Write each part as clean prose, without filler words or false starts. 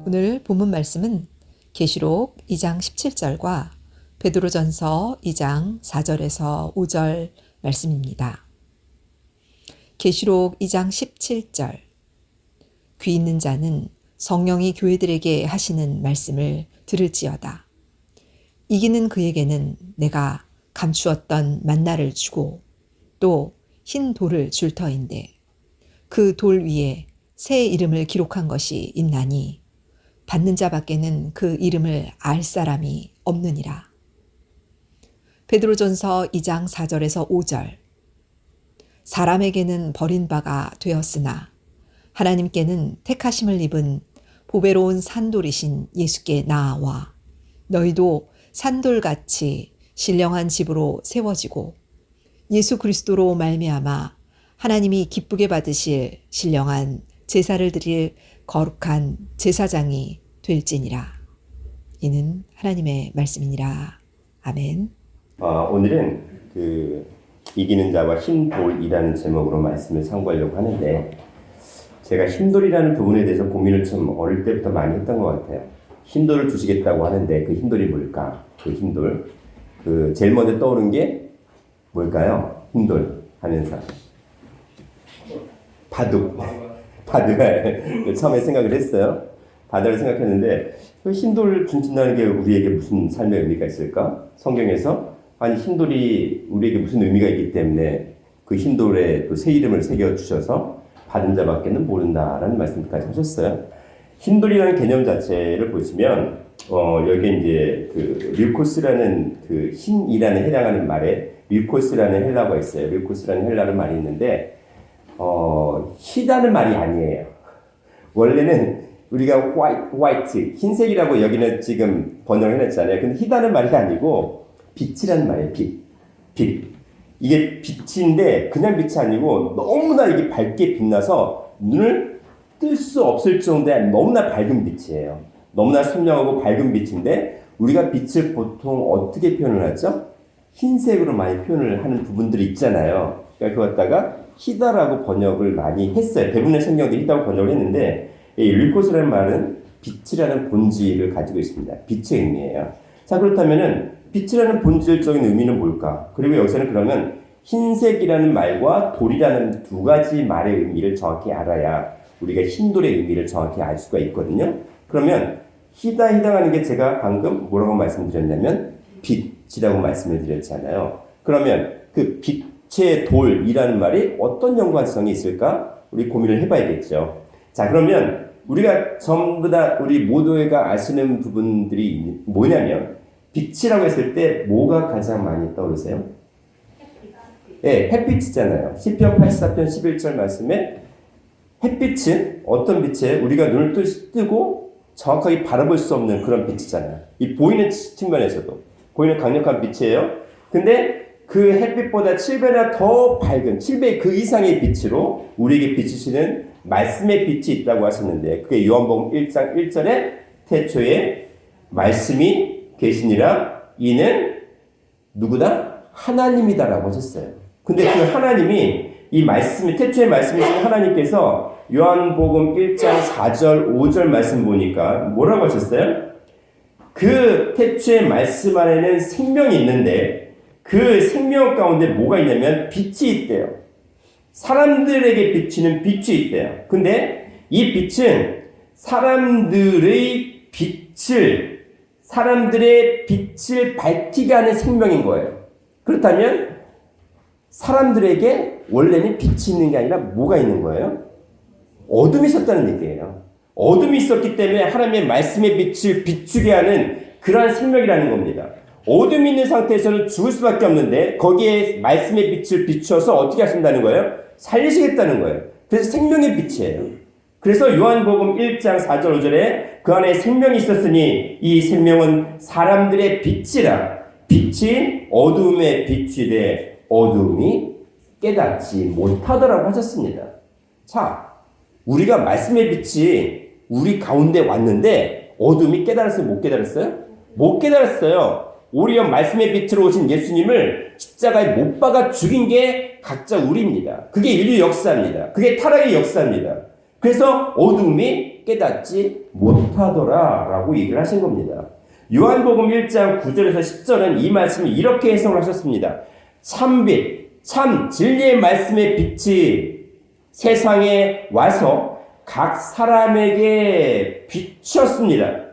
오늘 본문 말씀은 계시록 2장 17절과 베드로전서 2장 4절에서 5절 말씀입니다. 계시록 2장 17절 귀 있는 자는 성령이 교회들에게 하시는 말씀을 들을지어다. 이기는 그에게는 내가 감추었던 만나를 주고 또 흰 돌을 줄 터인데 그 돌 위에 새 이름을 기록한 것이 있나니 받는 자밖에는 그 이름을 알 사람이 없느니라. 베드로전서 2장 4절에서 5절 사람에게는 버린 바가 되었으나 하나님께는 택하심을 입은 보배로운 산돌이신 예수께 나아와 너희도 산돌같이 신령한 집으로 세워지고 예수 그리스도로 말미암아 하나님이 기쁘게 받으실 신령한 제사를 드릴 거룩한 제사장이 될지니라. 이는 하나님의 말씀이니라. 아멘. 오늘은 이기는 자와 흰돌이라는 제목으로 말씀을 상고하려고 하는데, 제가 흰돌이라는 부분에 대해서 고민을 좀 어릴 때부터 많이 했던 것 같아요. 흰돌을 주시겠다고 하는데 그 흰돌이 뭘까? 그 흰돌. 제일 먼저 떠오른 게 뭘까요? 흰돌 하면서 바둑. 바둑을 처음에 생각을 했어요. 바둑을 생각했는데 흰돌 준다는 게 우리에게 무슨 삶의 의미가 있을까? 성경에서 아니 흰돌이 우리에게 무슨 의미가 있기 때문에 그 흰돌에 또 새 이름을 새겨주셔서 받은 자밖에는 모른다라는 말씀까지 하셨어요. 흰돌이라는 개념 자체를 보시면 여기에 이제 류코스라는 흰이라는 해당하는 말에 류코스라는 헬라어가 있어요. 류코스라는 헬라어 말이 있는데 희다는 말이 아니에요. 원래는 우리가 white, 흰색이라고 여기는 지금 번역을 해놨잖아요. 근데 희다는 말이 아니고 빛이라는 말이에요. 빛. 이게 빛인데 그냥 빛이 아니고 너무나 이게 밝게 빛나서 눈을 뜰 수 없을 정도의 너무나 밝은 빛이에요. 너무나 선명하고 밝은 빛인데 우리가 빛을 보통 어떻게 표현을 하죠? 흰색으로 많이 표현을 하는 부분들이 있잖아요. 그러니까 그걸 갖다가 희다라고 번역을 많이 했어요. 대부분의 성경들이 희다라고 번역을 했는데 이 류코스라는 말은 빛이라는 본질을 가지고 있습니다. 빛의 의미예요. 자, 그렇다면은 빛이라는 본질적인 의미는 뭘까? 그리고 여기서는 그러면 흰색이라는 말과 돌이라는 두 가지 말의 의미를 정확히 알아야 우리가 흰돌의 의미를 정확히 알 수가 있거든요. 그러면 희다에 해당하는 게 제가 방금 뭐라고 말씀드렸냐면 빛이라고 말씀을 드렸잖아요. 그러면 그 빛의 돌이라는 말이 어떤 연관성이 있을까? 우리 고민을 해봐야겠죠. 자, 그러면 우리가 전부 다 우리 모두가 아시는 부분들이 뭐냐면 빛이라고 했을 때 뭐가 가장 많이 떠오르세요? 네, 햇빛이잖아요. 시편 84편 11절 말씀에 햇빛은 어떤 빛이에요? 우리가 눈을 뜨고 정확하게 바라볼 수 없는 그런 빛이잖아요. 이 보이는 측면에서도 보이는 강력한 빛이에요. 근데 그 햇빛보다 7배나 더 밝은 7배 그 이상의 빛으로 우리에게 비추시는 말씀의 빛이 있다고 하셨는데 그게 요한복음 1장 1절에 태초에 말씀이 계시니라 이는 누구다? 하나님이다라고 하셨어요. 근데 그 하나님이 이 말씀이 태초에 말씀이신 하나님께서 요한복음 1장 4절 5절 말씀 보니까 뭐라고 하셨어요? 그 태초의 말씀 안에는 생명이 있는데 그 생명 가운데 뭐가 있냐면 빛이 있대요. 사람들에게 비치는 빛이 있대요. 근데 이 빛은 사람들의 빛을 밝히게 하는 생명인 거예요. 그렇다면 사람들에게 원래는 빛이 있는 게 아니라 뭐가 있는 거예요? 어둠이 있었다는 얘기예요. 어둠이 있었기 때문에 하나님의 말씀의 빛을 비추게 하는 그러한 생명이라는 겁니다. 어둠이 있는 상태에서는 죽을 수밖에 없는데 거기에 말씀의 빛을 비추어서 어떻게 하신다는 거예요? 살리시겠다는 거예요. 그래서 생명의 빛이에요. 그래서 요한복음 1장 4절 5절에 그 안에 생명이 있었으니 이 생명은 사람들의 빛이라 빛이 어둠에 비추되 어둠이 깨닫지 못하더라고 하셨습니다. 자, 우리가 말씀의 빛이 우리 가운데 왔는데 어둠이 깨달았어요? 못 깨달았어요? 못 깨달았어요. 오히려 말씀의 빛으로 오신 예수님을 십자가에 못 박아 죽인 게 각자 우리입니다. 그게 인류 역사입니다. 그게 타락의 역사입니다. 그래서 어둠이 깨닫지 못하더라 라고 얘기를 하신 겁니다. 요한복음 1장 9절에서 10절은 이 말씀을 이렇게 해석을 하셨습니다. 참빛, 참 진리의 말씀의 빛이 세상에 와서 각 사람에게 비추었습니다.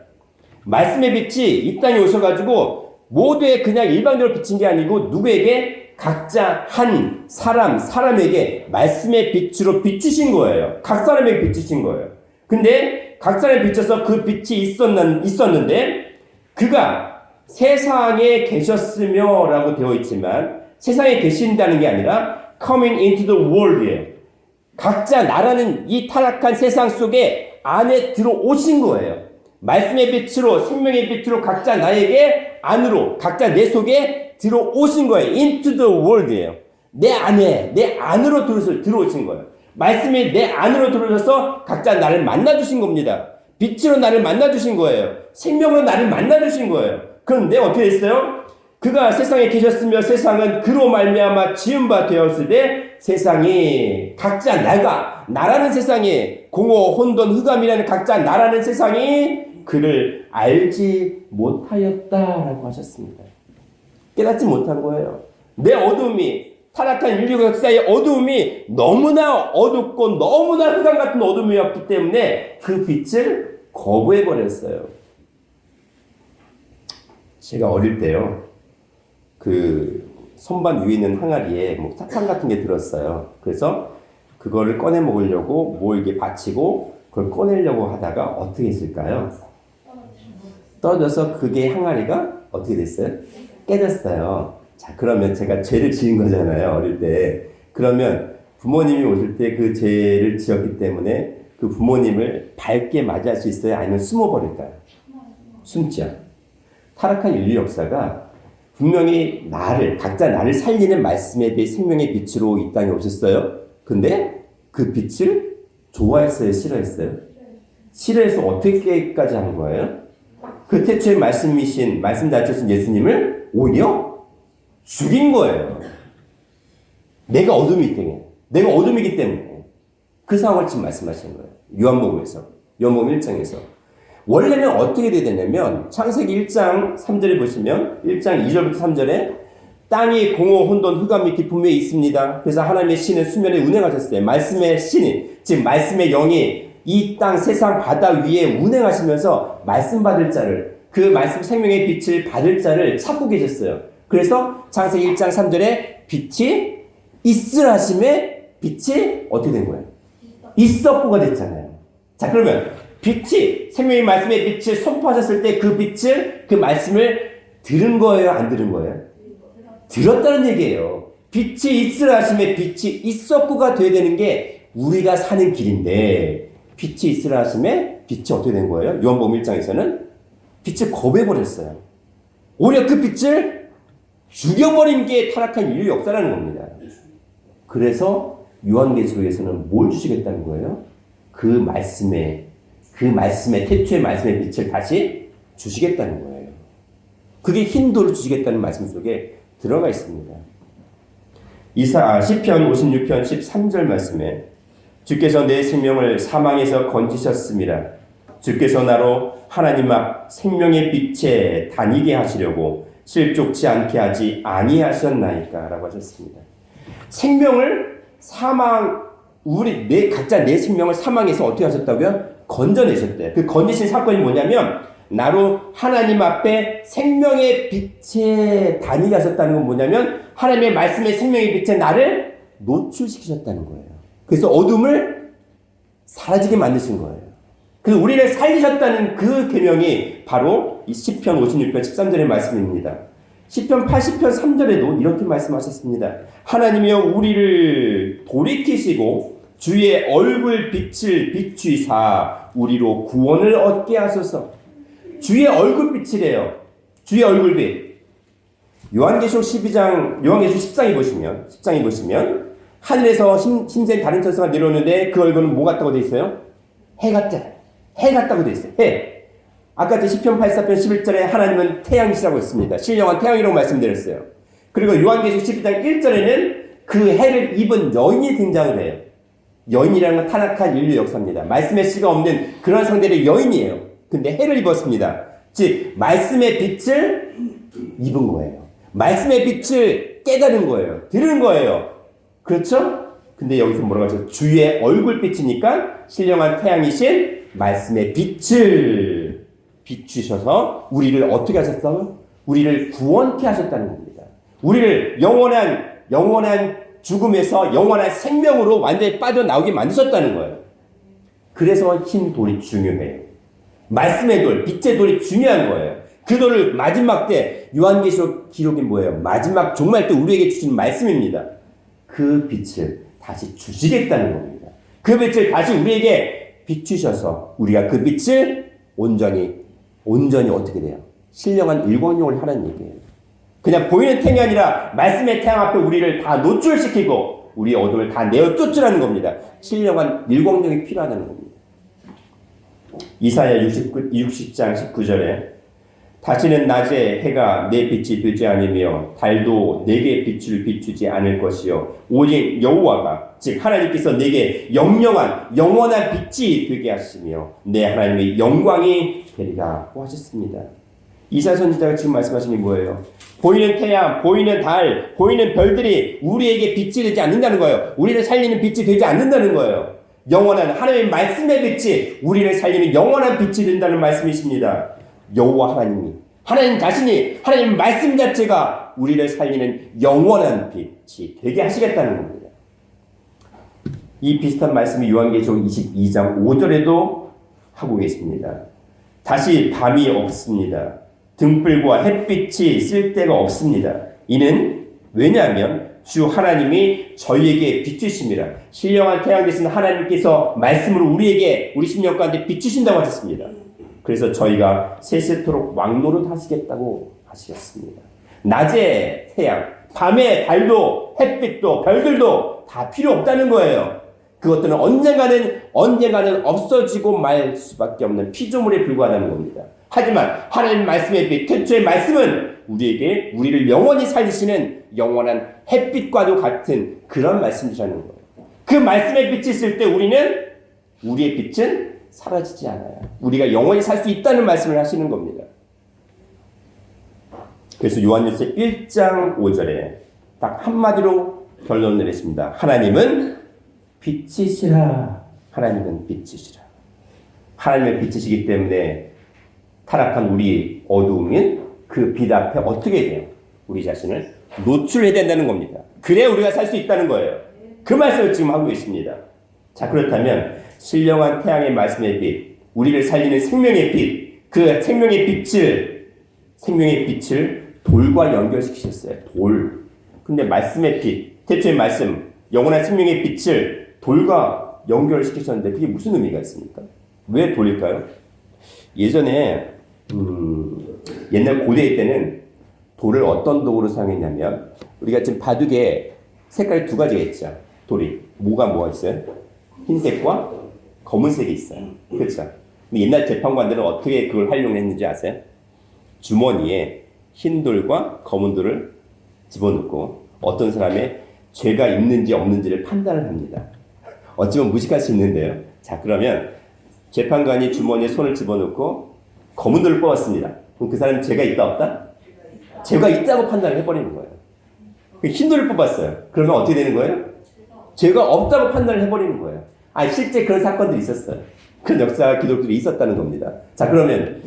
말씀의 빛이 이 땅에 오셔가지고 모두의 그냥 일방적으로 비친 게 아니고 누구에게? 각자 한 사람에게 말씀의 빛으로 비추신 거예요. 각 사람에게 비추신 거예요. 근데 각 사람에 비춰서 그 빛이 있었는데 그가 세상에 계셨으며 라고 되어 있지만 세상에 계신다는 게 아니라 coming into the world이에요. 각자 나라는 이 타락한 세상 속에 안에 들어오신 거예요. 말씀의 빛으로 생명의 빛으로 각자 나에게 안으로 각자 내 속에 들어오신 거예요. into the world이에요. 내 안으로 들어오신 거예요. 말씀이 내 안으로 들어오셔서 각자 나를 만나주신 겁니다. 빛으로 나를 만나주신 거예요. 생명으로 나를 만나주신 거예요. 그런데 어떻게 됐어요? 그가 세상에 계셨으며 세상은 그로 말미암아 지은 바 되었으되 세상이 각자 나라는 세상이 공허 혼돈 흑암이라는 각자 나라는 세상이 그를 알지 못하였다라고 하셨습니다. 깨닫지 못한 거예요. 내 어둠이 타락한 인류 역사의 어두움이 너무나 어둡고 너무나 흑암 같은 어둠이었기 때문에 그 빛을 거부해버렸어요. 제가 어릴 때요. 그 선반 위에 있는 항아리에 뭐 사탕 같은 게 들었어요. 그래서 그거를 꺼내 먹으려고 뭐 이게 받치고 그걸 꺼내려고 하다가 어떻게 했을까요? 떨어져서 그게 항아리가 어떻게 됐어요? 깨졌어요. 자, 그러면 제가 죄를 지은 거잖아요, 어릴 때. 그러면 부모님이 오실 때 그 죄를 지었기 때문에 그 부모님을 밝게 맞이할 수 있어요? 아니면 숨어버릴까요? 숨죠. 타락한 인류 역사가 분명히 각자 나를 살리는 말씀에 대해 생명의 빛으로 이 땅에 오셨어요. 근데 그 빛을 좋아했어요? 싫어했어요? 싫어해서 어떻게까지 하는 거예요? 그 태초의 말씀 자체신 예수님을 오히려 죽인 거예요. 내가 어둠이기 때문에 그 상황을 지금 말씀하시는 거예요. 요한복음 1장에서. 원래는 어떻게 돼야 되냐면 창세기 1장 3절에 보시면 1장 2절부터 3절에 땅이 공허 혼돈 흑암이 깊음에 있습니다. 그래서 하나님의 신은 수면에 운행하셨어요. 말씀의 신이 즉 말씀의 영이 이 땅 세상 바다 위에 운행하시면서 말씀 받을 자를 그 말씀 생명의 빛을 받을 자를 찾고 계셨어요. 그래서 창세기 1장 3절에 빛이 있으라 하심에 빛이 어떻게 된 거예요? 있었고가 됐잖아요. 자, 그러면 빛이 생명의 말씀의 빛을 선포하셨을 때 그 말씀을 들은 거예요? 안 들은 거예요? 들었다는 얘기예요. 빛이 있으라 하심에 빛이 있었고가 돼야 되는 게 우리가 사는 길인데 빛이 있으라 하심에 빛이 어떻게 된 거예요? 요한복음 1장에서는 빛을 거부해버렸어요. 오히려 그 빛을 죽여버린 게 타락한 인류 역사라는 겁니다. 그래서 요한계시록에서는 뭘 주시겠다는 거예요? 그 말씀의 태초의 말씀의 빛을 다시 주시겠다는 거예요. 그게 흰돌을 주시겠다는 말씀 속에 들어가 있습니다. 시편 56편 13절 말씀에 주께서 내 생명을 사망에서 건지셨습니다. 주께서 나로 하나님 앞 생명의 빛에 다니게 하시려고 실족치 않게 하지 아니하셨나이까 라고 하셨습니다. 생명을 각자 내 생명을 사망에서 어떻게 하셨다고요? 건져내셨대요. 그 건지신 사건이 뭐냐면 나로 하나님 앞에 생명의 빛에 다니게 하셨다는 건 뭐냐면 하나님의 말씀의 생명의 빛에 나를 노출시키셨다는 거예요. 그래서 어둠을 사라지게 만드신 거예요. 그래서 우리를 살리셨다는 그 계명이 바로 이 시편 56편 13절의 말씀입니다. 시편 80편 3절에도 이렇게 말씀하셨습니다. 하나님이여 우리를 돌이키시고 주의 얼굴 빛을 비추이사 우리로 구원을 얻게 하소서. 주의 얼굴빛이래요. 주의 얼굴빛. 요한계시록 10장에 보시면 하늘에서 힘센 다른 천사가 내려오는데 그 얼굴은 뭐 같다고 돼 있어요? 해 같다고 돼 있어요. 해. 아까 시편 84편 11절에 하나님은 태양이시라고 했습니다. 신령한 태양이라고 말씀드렸어요. 그리고 요한계시록 12장 1절에는 그 해를 입은 여인이 등장을 해요. 여인이라는 건 타락한 인류 역사입니다. 말씀의 씨가 없는 그런 상대의 여인이에요. 근데 해를 입었습니다. 즉 말씀의 빛을 입은 거예요. 말씀의 빛을 깨달은 거예요. 들은 거예요. 그렇죠? 근데 여기서 뭐라고 하죠? 주의 얼굴빛이니까 신령한 태양이신 말씀의 빛을 비추셔서 우리를 어떻게 하셨어요? 우리를 구원케 하셨다는 겁니다. 우리를 영원한 죽음에서 영원한 생명으로 완전히 빠져나오게 만드셨다는 거예요. 그래서 흰 돌이 중요해요. 말씀의 돌, 빛의 돌이 중요한 거예요. 그 돌을 마지막 때 요한계시록 기록이 뭐예요? 마지막 종말 때 우리에게 주시는 말씀입니다. 그 빛을 다시 주시겠다는 겁니다. 그 빛을 다시 우리에게 비추셔서 우리가 그 빛을 온전히 어떻게 돼요? 신령한 일광욕을 하라는 얘기예요. 그냥 보이는 태양이 아니라 말씀의 태양 앞에 우리를 다 노출시키고 우리의 어둠을 다 내어 쫓으라는 겁니다. 신령한 일광욕이 필요하다는 겁니다. 이사야 60장 19절에 다시는 낮에 해가 내 빛이 되지 않으며 달도 내게 빛을 비추지 않을 것이요 오직 여호와가 즉 하나님께서 내게 영원한 빛이 되게 하시며 내 하나님의 영광이 되리라고 하셨습니다. 이사야 선지자가 지금 말씀하시는 게 뭐예요? 보이는 태양, 보이는 달, 보이는 별들이 우리에게 빛이 되지 않는다는 거예요. 우리를 살리는 빛이 되지 않는다는 거예요. 영원한 하나님의 말씀의 빛이 우리를 살리는 영원한 빛이 된다는 말씀이십니다. 여호와 하나님 자신이 하나님 말씀 자체가 우리를 살리는 영원한 빛이 되게 하시겠다는 겁니다. 이 비슷한 말씀이 요한계시록 22장 5절에도 하고 계십니다. 다시 밤이 없습니다. 등불과 햇빛이 쓸데가 없습니다. 이는 왜냐하면 주 하나님이 저희에게 비추심이라. 신령한 태양 되신 하나님께서 말씀으로 우리 심령 가운데 비추신다고 하셨습니다. 그래서 저희가 세세토록 왕노릇 하시겠다고 하셨습니다. 낮에 태양, 밤에 달도, 햇빛도, 별들도 다 필요 없다는 거예요. 그것들은 언젠가는 없어지고 말 수밖에 없는 피조물에 불과하다는 겁니다. 하지만 하나님 말씀의 빛, 태초의 말씀은 우리를 영원히 살리시는 영원한 햇빛과도 같은 그런 말씀이라는 거예요. 그 말씀의 빛이 있을 때 우리의 빛은 사라지지 않아요. 우리가 영원히 살 수 있다는 말씀을 하시는 겁니다. 그래서 요한일서 1장 5절에 딱 한마디로 결론을 내렸습니다. 하나님은 빛이시라. 하나님은 빛이시라. 하나님의 빛이시기 때문에 타락한 우리 어두움은 그 빛 앞에 어떻게 돼요? 우리 자신을 노출해야 된다는 겁니다. 그래야 우리가 살 수 있다는 거예요. 그 말씀을 지금 하고 계십니다. 자, 그렇다면 신령한 태양의 말씀의 빛, 우리를 살리는 생명의 빛, 그 생명의 빛을 돌과 연결시키셨어요. 돌. 근데 말씀의 빛, 태초의 말씀, 영원한 생명의 빛을 돌과 연결시키셨는데 그게 무슨 의미가 있습니까? 왜 돌일까요? 예전에 옛날 고대 때는 돌을 어떤 도구로 사용했냐면 우리가 지금 바둑에 색깔이 두 가지가 있죠. 돌이. 뭐가 있어요? 흰색과 검은색이 있어요. 그렇죠? 근데 옛날 재판관들은 어떻게 그걸 활용했는지 아세요? 주머니에 흰 돌과 검은 돌을 집어넣고 어떤 사람의 죄가 있는지 없는지를 판단을 합니다. 어찌보면 무식할 수 있는데요. 자, 그러면 재판관이 주머니에 손을 집어넣고 검은 돌을 뽑았습니다. 그럼 그 사람이 죄가 있다 없다? 죄가 있다고 판단을 해버리는 거예요. 흰 돌을 뽑았어요. 그러면 어떻게 되는 거예요? 죄가 없다고 판단을 해버리는 거예요. 실제 그런 사건들이 있었어요. 그런 역사 기록들이 있었다는 겁니다. 자, 그러면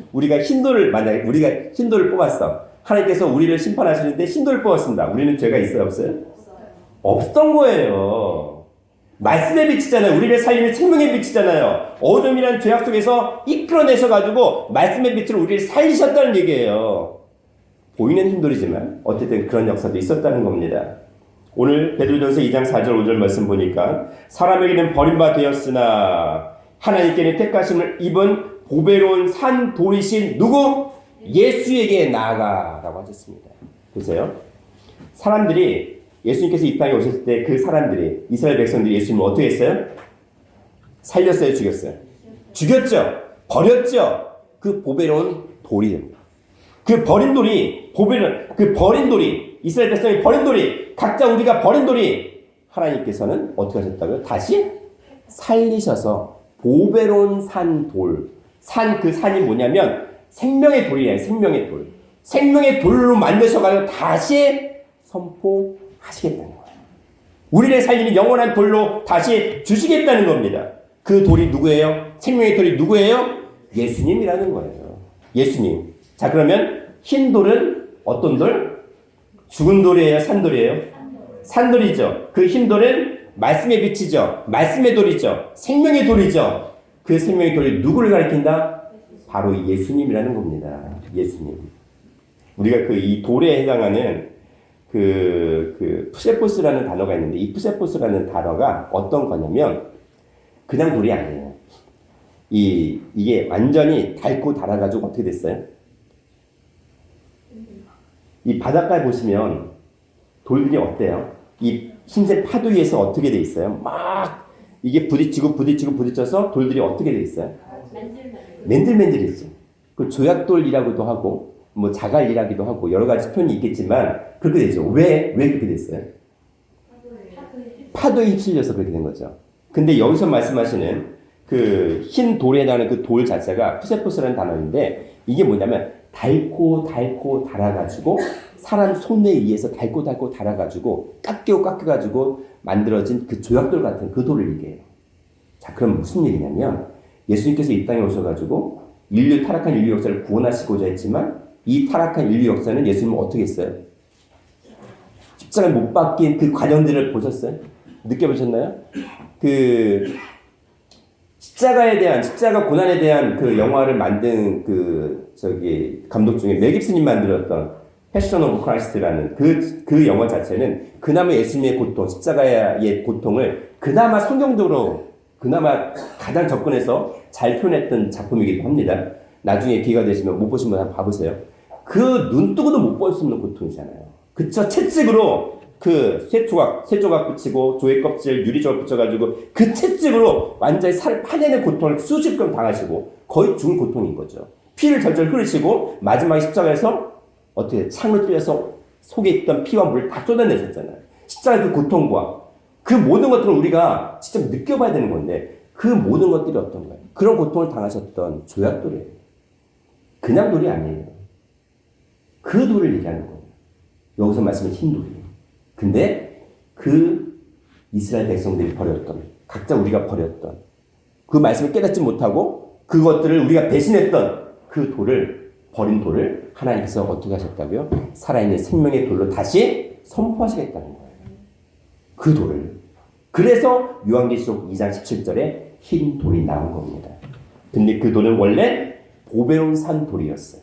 만약에 우리가 흰 돌을 뽑았어. 하나님께서 우리를 심판하시는데 흰 돌을 뽑았습니다. 우리는 죄가 있어요, 없어요? 없던 거예요. 말씀의 빛이잖아요. 우리를 살리는 생명의 빛이잖아요. 어둠이란 죄악 속에서 이끌어내셔가지고 말씀의 빛으로 우리를 살리셨다는 얘기예요. 보이는 흰 돌이지만 어쨌든 그런 역사도 있었다는 겁니다. 오늘 베드로전서 2장 4절 5절 말씀 보니까 사람에게는 버림바 되었으나 하나님께는 택하심을 입은 보배로운 산 돌이신 누구? 예수에게 나아가라고 하셨습니다. 보세요. 사람들이 예수님께서 이 땅에 오셨을 때 그 사람들이 이스라엘 백성들이 예수님을 어떻게 했어요? 살렸어요? 죽였어요? 죽였죠? 버렸죠? 그 보배로운 돌이에요. 그 버린 돌이 이스라엘 백성이 버린 돌이 각자 우리가 버린 돌이 하나님께서는 어떻게 하셨다고요? 다시 살리셔서 보배로운 산 돌. 그 산이 뭐냐면 생명의 돌이에요. 생명의 돌. 생명의 돌로 만드셔가지고 다시 선포하시겠다는 거예요. 우리의 삶이 영원한 돌로 다시 주시겠다는 겁니다. 그 돌이 누구예요? 생명의 돌이 누구예요? 예수님이라는 거예요. 예수님. 자, 그러면 흰 돌은 어떤 돌? 죽은 돌이에요? 산돌이에요? 산돌이죠. 그 흰 돌은 말씀의 빛이죠. 말씀의 돌이죠. 생명의 돌이죠. 그 생명의 돌이 누구를 가리킨다? 바로 예수님이라는 겁니다. 예수님. 우리가 이 돌에 해당하는 푸세포스라는 단어가 있는데, 이 푸세포스라는 단어가 어떤 거냐면 그냥 돌이 아니에요. 이게 완전히 닳고 닳아가지고 어떻게 됐어요? 이 바닷가에 보시면 돌들이 어때요? 이 흰색 파도 위에서 어떻게 돼 있어요? 막 이게 부딪혀서 돌들이 어떻게 돼 있어요? 맨들맨들했죠. 그 조약돌이라고도 하고 뭐 자갈이라기도 하고 여러 가지 표현이 있겠지만 그렇게 되죠. 왜 그렇게 됐어요? 파도에 휩쓸려서 그렇게 된 거죠. 근데 여기서 말씀하시는 그 흰 돌에 해당하는 그 돌 자체가 푸세포스라는 단어인데, 이게 뭐냐면 닳고 닳아가지고 사람 손에 의해서 닳고 닳아가지고 깎여가지고 만들어진 그 조약돌 같은 그 돌을 얘기해요. 자, 그럼 무슨 얘기냐면 예수님께서 이 땅에 오셔가지고 타락한 인류 역사를 구원하시고자 했지만 이 타락한 인류 역사는 예수님은 어떻게 했어요? 십자가에 못 박힌 그 과정들을 보셨어요? 느껴보셨나요? 십자가 고난에 대한 그 영화를 만든 감독 중에 멜 깁슨이 만들었던 패션 오브 크라이스트라는 그 영화 자체는 그나마 예수님의 고통, 십자가의 고통을 그나마 성경적으로 그나마 가장 접근해서 잘 표현했던 작품이기도 합니다. 나중에 기회가 되시면 못 보신 분 한번 봐보세요. 그 눈 뜨고도 못 볼 수 없는 고통이잖아요. 그쵸? 채찍으로 쇠 조각 붙이고 조개 껍질 유리 조각 붙여가지고 그 채찍으로 완전히 살을 파내는 고통을 수십 번 당하시고 거의 죽은 고통인 거죠. 피를 절절 흐르시고 마지막에 십자가에서 어떻게 창을 뚫어서 속에 있던 피와 물을 다 쏟아내셨잖아요. 십자가의 그 고통과 그 모든 것들을 우리가 직접 느껴봐야 되는 건데 그 모든 것들이 어떤 거예요? 그런 고통을 당하셨던 조약돌이에요. 그냥 돌이 아니에요. 그 돌을 얘기하는 거예요. 여기서 말씀은 흰 돌이에요. 근데 그 이스라엘 백성들이 버렸던, 각자 우리가 버렸던 그 말씀을 깨닫지 못하고 그것들을 우리가 배신했던 그 돌을, 버린 돌을 하나님께서 어떻게 하셨다고요? 살아있는 생명의 돌로 다시 선포하시겠다는 거예요. 그 돌을. 그래서 요한계시록 2장 17절에 흰 돌이 나온 겁니다. 근데 그 돌은 원래 보배로운 산돌이었어요.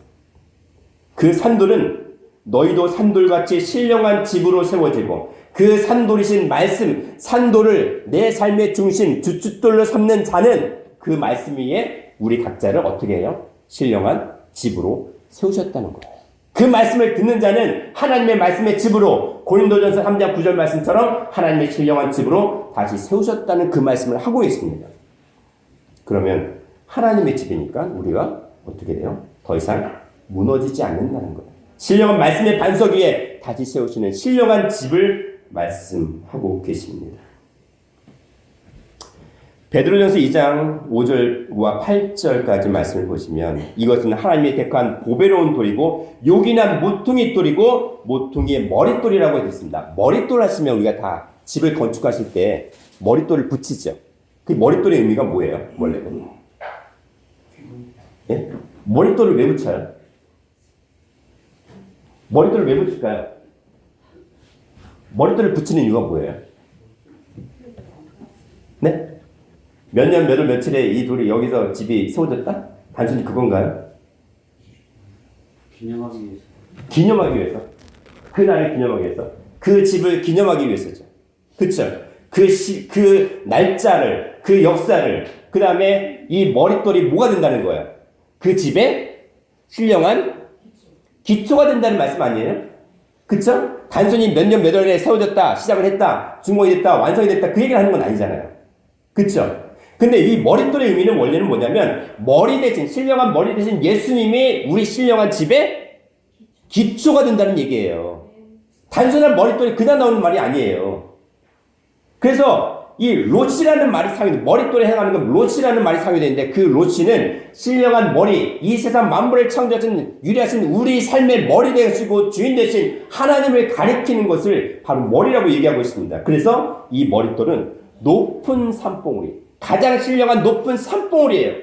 그 산돌은 너희도 산돌같이 신령한 집으로 세워지고 그 산돌이신 말씀, 산돌을 내 삶의 중심, 주춧돌로 삼는 자는 그 말씀 위에 우리 각자를 어떻게 해요? 신령한 집으로 세우셨다는 거예요. 그 말씀을 듣는 자는 하나님의 말씀의 집으로 고린도전서 3장 9절 말씀처럼 하나님의 신령한 집으로 다시 세우셨다는 그 말씀을 하고 있습니다. 그러면 하나님의 집이니까 우리가 어떻게 돼요? 더 이상 무너지지 않는다는 거예요. 신령한 말씀의 반석 위에 다시 세우시는 신령한 집을 말씀하고 계십니다. 베드로전서 2장 5절과 8절까지 말씀을 보시면 이것은 하나님의 택한 보배로운 돌이고 요긴한 모퉁이 돌이고 모퉁이의 머릿돌이라고 되어 있습니다. 머릿돌 하시면 우리가 다 집을 건축하실 때 머릿돌을 붙이죠. 그 머릿돌의 의미가 뭐예요? 원래는? 예? 머릿돌을 왜 붙여요? 머릿돌을 왜 붙일까요? 머릿돌을 붙이는 이유가 뭐예요? 네? 몇 년, 몇 월, 며칠에 이 돌이 여기서 집이 세워졌다? 단순히 그건가요? 기념하기 위해서. 기념하기 위해서. 그날을 기념하기 위해서. 그 집을 기념하기 위해서죠. 그쵸? 그 날짜를, 그 역사를, 그 다음에 이 머릿돌이 뭐가 된다는 거예요? 그 집에 신령한 기초가 된다는 말씀 아니에요? 그쵸? 단순히 몇 년 몇 월에 세워졌다, 시작을 했다, 중공이 됐다, 완성이 됐다, 그 얘기를 하는 건 아니잖아요. 그쵸? 근데 이 머릿돌의 의미는 원래는 뭐냐면 머리 대신, 신령한 머리 대신 예수님이 우리 신령한 집에 기초가 된다는 얘기예요. 단순한 머릿돌이 그냥 나오는 말이 아니에요. 그래서 이 로치라는 말이 사용돼, 머릿돌에 해당하는 건 로치라는 말이 사용되는데 그 로치는 신령한 머리, 이 세상 만물을 창조하신 유리하신 우리 삶의 머리 되시고 주인 되신 하나님을 가리키는 것을 바로 머리라고 얘기하고 있습니다. 그래서 이 머릿돌은 높은 산봉우리, 가장 신령한 높은 산봉우리예요.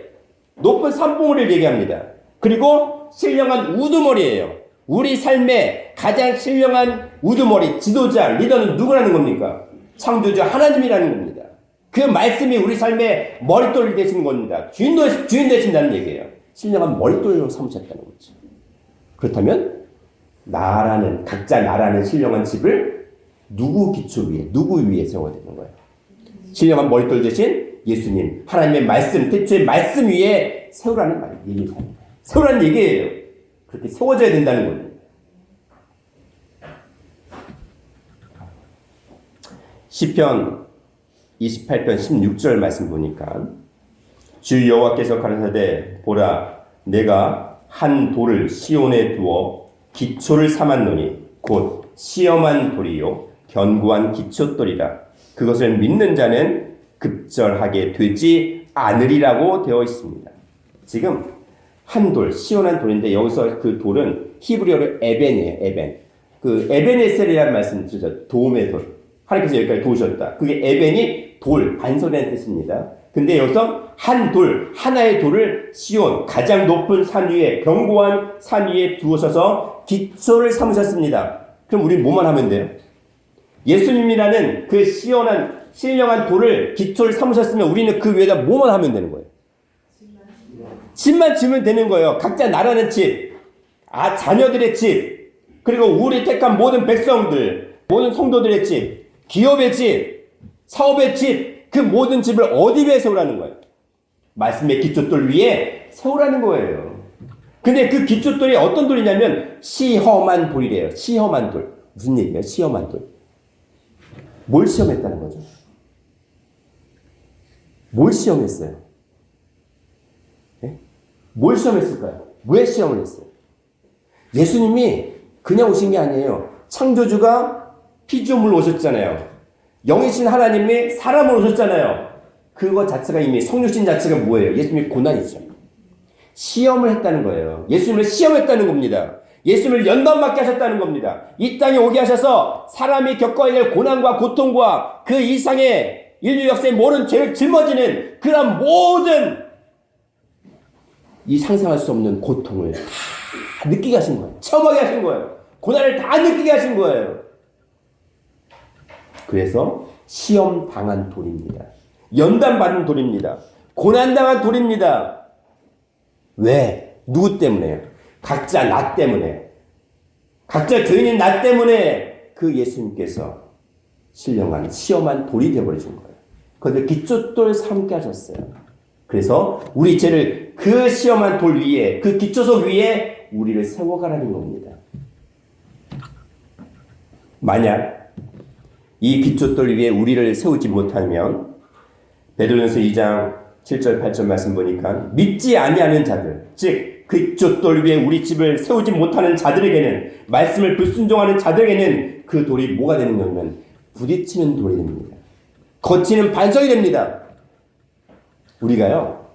높은 산봉우리를 얘기합니다. 그리고 신령한 우두머리예요. 우리 삶의 가장 신령한 우두머리, 지도자, 리더는 누구라는 겁니까? 창조주 하나님이라는 겁니다. 그 말씀이 우리 삶의 머릿돌이 되시는 겁니다. 주인 되신다는 얘기예요. 신령한 머릿돌로 삼으셨다는 거죠. 그렇다면 각자 나라는 신령한 집을 누구 기초 위에, 누구 위에 세워야 되는 거예요? 신령한 머릿돌 대신 예수님, 하나님의 말씀, 태초의 말씀 위에 세우라는 얘기예요. 세우라는 얘기예요. 그렇게 세워져야 된다는 겁니다. 시편 28편 16절 말씀 보니까 주 여호와께서 가라사대 보라 내가 한 돌을 시온에 두어 기초를 삼았노니 곧 시험한 돌이요 견고한 기초돌이라 그것을 믿는 자는 급절하게 되지 않으리라고 되어 있습니다. 지금 한 돌, 시원한 돌인데 여기서 그 돌은 히브리어로 에벤이에요. 에벤. 그 에벤에셀이라는 말씀 들으셨죠? 도움의 돌. 하나님께서 여기까지 도우셨다. 그게 에벤이 돌, 반석이라는 뜻입니다. 근데 여기서 한 돌, 하나의 돌을 시온, 가장 높은 산 위에, 견고한 산 위에 두어셔서 기초를 삼으셨습니다. 그럼 우리는 뭐만 하면 돼요? 예수님이라는 그 시원한, 신령한 돌을 기초를 삼으셨으면 우리는 그 위에다 뭐만 하면 되는 거예요? 집만 지으면 되는 거예요. 각자 나라는 집, 자녀들의 집, 그리고 우리 택한 모든 백성들, 모든 성도들의 집, 기업의 집, 사업의 집, 그 모든 집을 어디 위에 세우라는 거예요? 말씀의 기초돌 위에 세우라는 거예요. 근데 그 기초돌이 어떤 돌이냐면 시험한 돌이래요. 시험한 돌. 무슨 얘기예요? 시험한 돌. 뭘 시험했다는 거죠? 뭘 시험했어요? 네? 뭘 시험했을까요? 왜 시험을 했어요? 예수님이 그냥 오신 게 아니에요. 창조주가 피조물로 오셨잖아요. 영이신 하나님이 사람으로 오셨잖아요. 그거 자체가 이미 성육신 자체가 뭐예요? 예수님이 고난이죠. 시험을 했다는 거예요. 예수님을 시험했다는 겁니다. 예수님을 연단받게 하셨다는 겁니다. 이 땅에 오게 하셔서 사람이 겪어야 될 고난과 고통과 그 이상의 인류 역사의 모든 죄를 짊어지는 그런 모든 이 상상할 수 없는 고통을 다 느끼게 하신 거예요. 체험하게 하신 거예요. 고난을 다 느끼게 하신 거예요. 그래서 시험당한 돌입니다. 연단받은 돌입니다. 고난당한 돌입니다. 왜? 누구 때문에요? 각자 나 때문에. 각자 죄인인 나 때문에 그 예수님께서 신령한 시험한 돌이 되어버리신 거예요. 그런데 기초돌 삼게 하셨어요. 그래서 우리 죄를 그 시험한 돌 위에, 그 기초석 위에 우리를 세워가라는 겁니다. 만약 이 기초돌 위에 우리를 세우지 못하면 베드로전서 2장 7절 8절 말씀 보니까 믿지 아니하는 자들, 즉 그 기초돌 위에 우리 집을 세우지 못하는 자들에게는, 말씀을 불순종하는 자들에게는 그 돌이 뭐가 되는 거냐면 부딪히는 돌이 됩니다. 거치는 반석이 됩니다. 우리가요,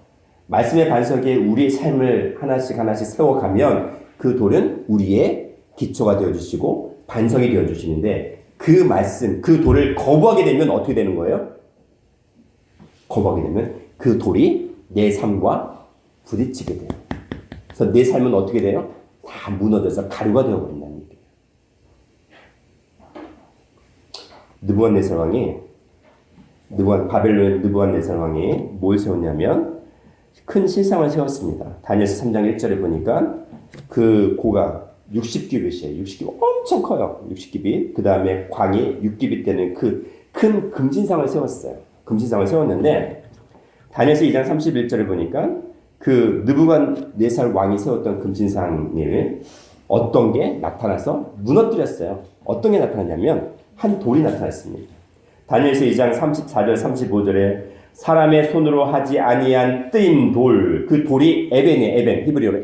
말씀의 반석에 우리의 삶을 하나씩 하나씩 세워가면 그 돌은 우리의 기초가 되어주시고 반석이 되어주시는데, 그 말씀, 그 돌을 거부하게 되면 어떻게 되는 거예요? 거부하게 되면 그 돌이 내 삶과 부딪히게 돼요. 그래서 내 삶은 어떻게 돼요? 다 무너져서 가루가 되어버린다는 얘기예요. 느부갓네살 왕이, 바벨론 느부갓네살 왕이 뭘 세웠냐면 큰 실상을 세웠습니다. 다니엘서 3장 1절에 보니까 그 고가 60규빗이에요. 60규빗 엄청 커요. 60규빗. 그 다음에 광이 6규빗 되는 그 큰 금신상을 세웠어요. 금신상을 세웠는데 다니엘서 2장 31절에 보니까 그 느부갓네살 왕이 세웠던 금신상을 어떤 게 나타나서 무너뜨렸어요. 어떤 게 나타났냐면 한 돌이 나타났습니다. 다니엘서 2장 34절 35절에 사람의 손으로 하지 아니한 뜨인 돌, 그 돌이 에벤이에요. 에벤, 히브리어로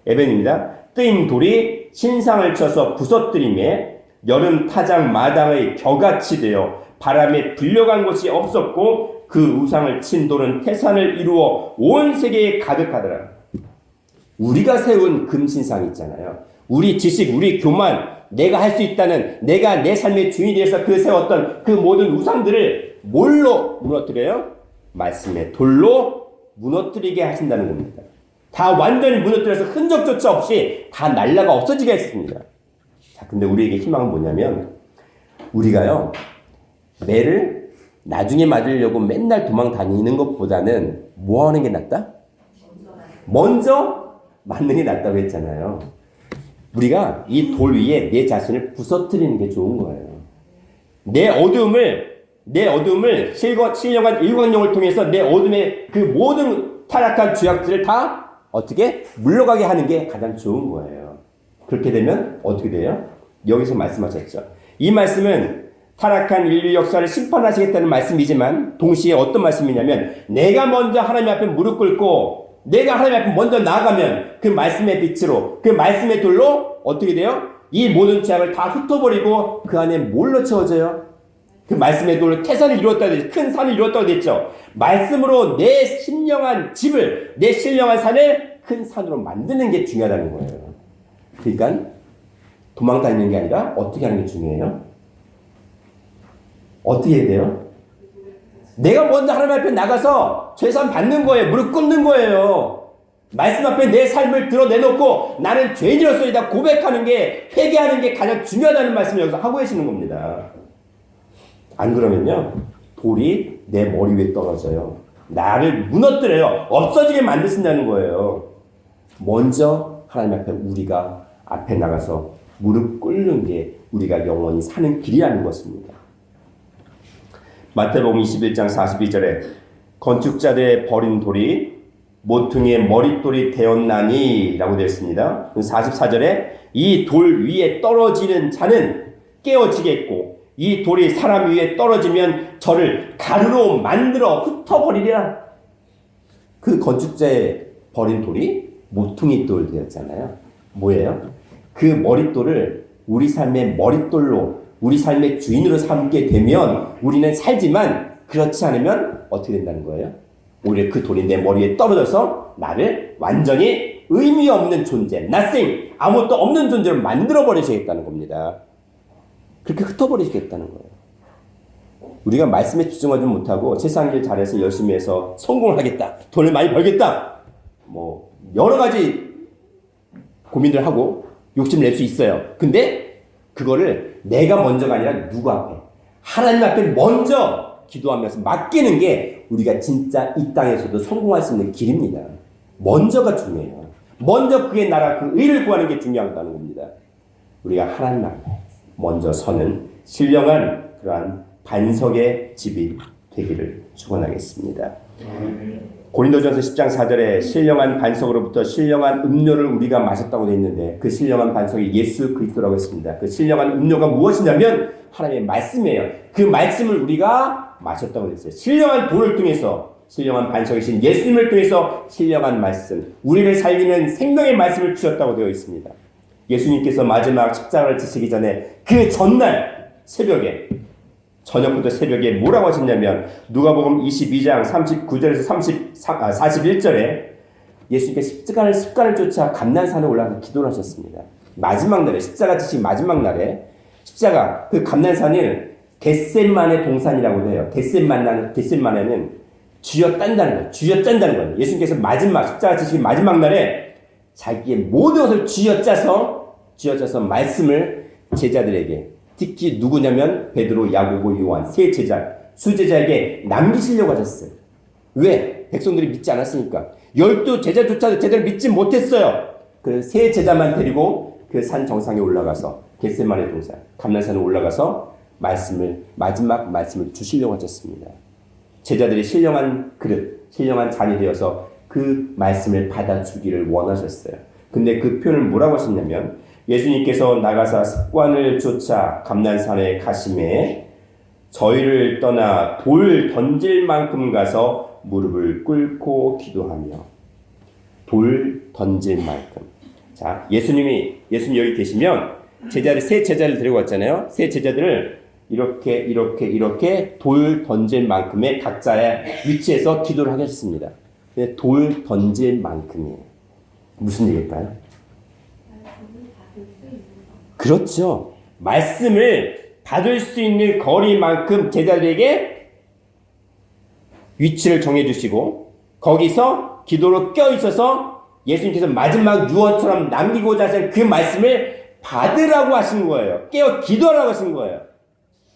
에벤입니다. 뜨인 돌이 신상을 쳐서 부서뜨림에 여름 타작 마당의 벼같이 되어 바람에 불려간 곳이 없었고 그 우상을 친 돌은 태산을 이루어 온 세계에 가득하더라. 우리가 세운 금신상 있잖아요. 우리 지식, 우리 교만, 내가 할 수 있다는, 내가 내 삶의 주인이 되어서 그 세웠던 그 모든 우상들을 뭘로 무너뜨려요? 말씀의 돌로 무너뜨리게 하신다는 겁니다. 다 완전히 무너뜨려서 흔적조차 없이 다 날라가 없어지게 했습니다. 자, 근데 우리에게 희망은 뭐냐면, 우리가요, 매를 나중에 맞으려고 맨날 도망 다니는 것보다는 뭐 하는 게 낫다? 먼저 맞는 게 낫다고 했잖아요. 우리가 이 돌 위에 내 자신을 부서뜨리는 게 좋은 거예요. 내 어둠을 신령한 일광욕을 통해서 내 어둠의 그 모든 타락한 죄악들을 다 어떻게 물러가게 하는 게 가장 좋은 거예요. 그렇게 되면 어떻게 돼요? 여기서 말씀하셨죠. 이 말씀은 타락한 인류 역사를 심판하시겠다는 말씀이지만 동시에 어떤 말씀이냐면 내가 먼저 하나님 앞에 무릎 꿇고 내가 하나님 앞에 먼저 나아가면 그 말씀의 빛으로 그 말씀의 돌로 어떻게 돼요? 이 모든 죄악을 다 흩어버리고 그 안에 뭘로 채워져요? 그 말씀의 돌로 태산을 이루었다고 했죠. 큰 산을 이루었다고 했죠. 말씀으로 내 신령한 집을 내 신령한 산을 큰 산으로 만드는 게 중요하다는 거예요. 그러니까 도망 다니는 게 아니라 어떻게 하는 게 중요해요? 어떻게 해야 돼요? 내가 먼저 하나님 앞에 나가서 죄산 받는 거예요. 무릎 꿇는 거예요. 말씀 앞에 내 삶을 드러내놓고 나는 죄인이로서이다 고백하는 게, 회개하는 게 가장 중요하다는 말씀을 여기서 하고 계시는 겁니다. 안 그러면요, 돌이 내 머리 위에 떨어져요. 나를 무너뜨려요. 없어지게 만드신다는 거예요. 먼저 하나님 앞에 우리가 앞에 나가서 무릎 꿇는 게 우리가 영원히 사는 길이라는 것입니다. 마태복음 21장 42절에 건축자들의 버린 돌이 모퉁이의 머릿돌이 되었나니 라고 되어 있습니다. 44절에 이 돌 위에 떨어지는 자는 깨어지겠고 이 돌이 사람 위에 떨어지면 저를 가루로 만들어 흩어버리리라. 그 건축자의 버린 돌이 모퉁이 돌 되었잖아요. 뭐예요? 그 머릿돌을 우리 삶의 머릿돌로 우리 삶의 주인으로 삼게 되면 우리는 살지만 그렇지 않으면 어떻게 된다는 거예요? 오히려 그 돌이 내 머리에 떨어져서 나를 완전히 의미 없는 존재, nothing, 아무것도 없는 존재로 만들어버리시겠다는 겁니다. 그렇게 흩어버리시겠다는 거예요. 우리가 말씀에 집중하지 못하고 세상 일 잘해서 열심히 해서 성공을 하겠다, 돈을 많이 벌겠다, 뭐 여러 가지 고민을 하고 욕심을 낼 수 있어요. 근데 그거를 내가 먼저가 아니라 누구 앞에? 하나님 앞에 먼저 기도하면서 맡기는 게 우리가 진짜 이 땅에서도 성공할 수 있는 길입니다. 먼저가 중요해요. 먼저 그의 나라, 그 의를 구하는 게 중요하다는 겁니다. 우리가 하나님 앞에 먼저 서는 신령한 그러한 반석의 집이 되기를 축원하겠습니다. 고린도전서 10장 4절에 신령한 반석으로부터 신령한 음료를 우리가 마셨다고 되어 있는데 그 신령한 반석이 예수 그리스도라고 했습니다. 그 신령한 음료가 무엇이냐면 하나님의 말씀이에요. 그 말씀을 우리가 마셨다고 되어 있어요. 신령한 돌을 통해서 신령한 반석이신 예수님을 통해서 신령한 말씀, 우리를 살리는 생명의 말씀을 주셨다고 되어 있습니다. 예수님께서 마지막 십자가를 지시기 전에 그 전날 새벽에 저녁부터 새벽에 뭐라고 하셨냐면 누가복음 22장 39절에서 41절에 예수님께서 십자가를 습관을 쫓아 감난산에 올라가서 기도를 하셨습니다. 마지막 날에 십자가 지시 마지막 날에 십자가 그 감난산을 겟세마네 동산이라고 해요. 겟세마네는 쥐어딴다는 거예요. 쥐어짠다는 거예요. 예수님께서 마지막 십자가 지시 마지막 날에 자기의 모든 것을 쥐어짜서 말씀을 제자들에게 특히 누구냐면 베드로, 야고보, 요한 세 제자, 수제자에게 남기시려고 하셨어요. 왜? 백성들이 믿지 않았으니까. 12 제자조차도 제대로 믿지 못했어요. 그래서 세 제자만 데리고 그 산 정상에 올라가서 겟세마네 동산, 감난산에 올라가서 마지막 말씀을 주시려고 하셨습니다. 제자들이 신령한 그릇, 신령한 잔이 되어서 그 말씀을 받아주기를 원하셨어요. 근데 그 표현을 뭐라고 하셨냐면 예수님께서 나가사 습관을 쫓아 감난산에 가심에 저희를 떠나 돌 던질 만큼 가서 무릎을 꿇고 기도하며 돌 던질 만큼. 자, 예수님 여기 계시면 세 제자를 데리고 왔잖아요. 세 제자들을 이렇게 돌 던질 만큼의 각자의 위치에서 기도를 하겠습니다. 돌 던질 만큼이에요. 무슨 얘기일까요? 그렇죠. 말씀을 받을 수 있는 거리만큼 제자들에게 위치를 정해주시고 거기서 기도로 껴있어서 예수님께서 마지막 유언처럼 남기고자 하신 그 말씀을 받으라고 하신 거예요. 깨어 기도하라고 하신 거예요.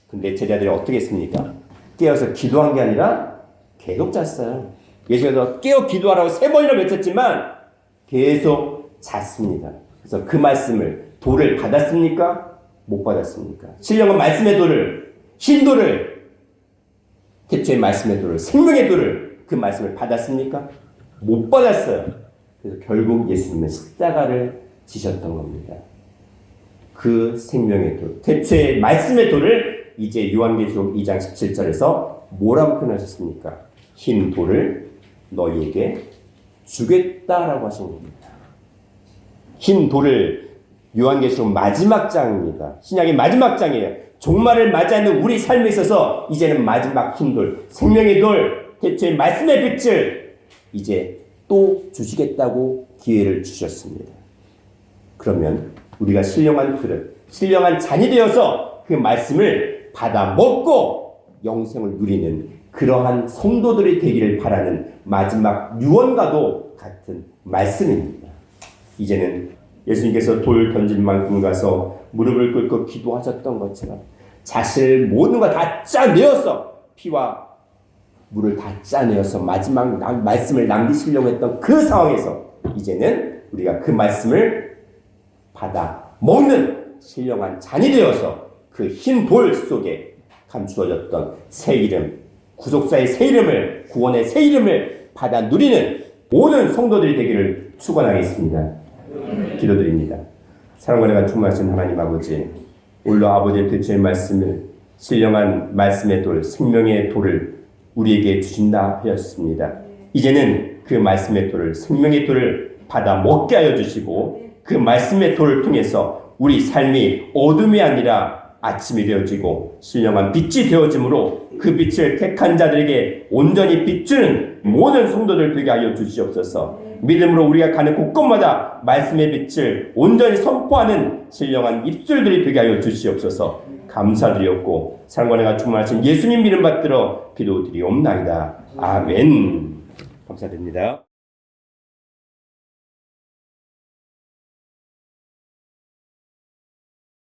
근데 제자들이 어떻게 했습니까? 깨어서 기도한 게 아니라 계속 잤어요. 예수님께서 깨어 기도하라고 3번이나 외쳤지만 계속 잤습니다. 그래서 그 말씀을 돌을 받았습니까? 못 받았습니까? 신령한 말씀의 돌을, 흰돌을, 태초의 말씀의 돌을, 생명의 돌을 그 말씀을 받았습니까? 못 받았어요. 그래서 결국 예수님은 십자가를 지셨던 겁니다. 그 생명의 돌, 태초의 말씀의 돌을 이제 요한계시록 2장 17절에서 뭐라고 표현하셨습니까? 흰 돌을 너희에게 주겠다라고 하신 겁니다. 흰 돌을 요한계시록 마지막 장입니다. 신약의 마지막 장이에요. 종말을 맞이하는 우리 삶에 있어서 이제는 마지막 흰 돌, 생명의 돌, 태초의 말씀의 빛을 이제 또 주시겠다고 기회를 주셨습니다. 그러면 우리가 신령한 그릇, 신령한 잔이 되어서 그 말씀을 받아 먹고 영생을 누리는 그러한 성도들이 되기를 바라는 마지막 유언과도 같은 말씀입니다. 이제는 예수님께서 돌 던질 만큼 가서 무릎을 꿇고 기도하셨던 것처럼 자신을 모든 걸 다 짜내어서 피와 물을 다 짜내어서 마지막 말씀을 남기시려고 했던 그 상황에서 이제는 우리가 그 말씀을 받아 먹는 신령한 잔이 되어서 그 흰 돌 속에 감추어졌던 새 이름, 구속사의 새 이름을, 구원의 새 이름을 받아 누리는 모든 성도들이 되기를 축원하겠습니다. 기도드립니다. 사랑과 은혜가 충만하신 하나님 아버지, 오늘도 아버지의 대초의 말씀을 신령한 말씀의 돌, 생명의 돌을 우리에게 주신다 하였습니다. 이제는 그 말씀의 돌을, 생명의 돌을 받아 먹게 하여 주시고 그 말씀의 돌을 통해서 우리 삶이 어둠이 아니라 아침이 되어지고 신령한 빛이 되어짐으로 그 빛을 택한 자들에게 온전히 비추는 모든 성도들 되게 하여 주시옵소서. 믿음으로 우리가 가는 곳곳마다 말씀의 빛을 온전히 선포하는 신령한 입술들이 되게 하여 주시옵소서. 감사드리옵고 사랑과 은혜가 충만하신 예수님 이름 받들어 기도드리옵나이다. 아멘. 감사드립니다.